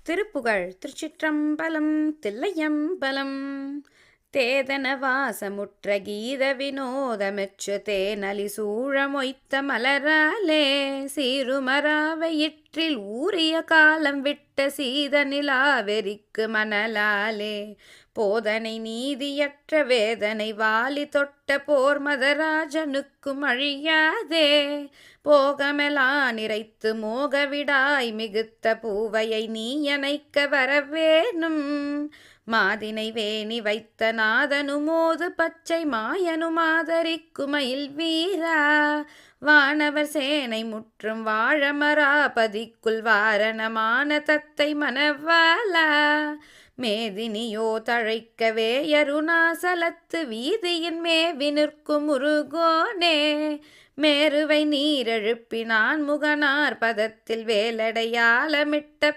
திருப்புகழ் திருச்சிற்றம்பலம் தில்லையம்பலம் தேதன வாசமுற்ற கீத வினோதமெச்சு தேனலி சூழ மொய்த்த மலராலே சீருமராவையிற்றில் ஊறிய காலம் விட்ட சீத நிலாவெறிக்கு மணலாலே போதனை நீதியற்ற வேதனை வாலி தொட்ட போர் மதராஜனுக்கும் அழியாதே போகமெலா நிறைத்து மோகவிடாய் மிகுத்த பூவையை நீ அணைக்க வரவேணும் மாதினை வேணி வைத்த நாதனுமோது பச்சை மாயனுமாதரிக்குமயில் வீரா வானவர் சேனை முற்றும் வாழமராபதிக்குள் வாரணமான தத்தை மணவாளா மேதினியோ தழைக்கவே யருணாசலத்து வீதியின் மேவி நிற்கும் முருகோனே மேருவை நீரெழுப்பினான் முகனார் பதத்தில் வேலடையாளமிட்ட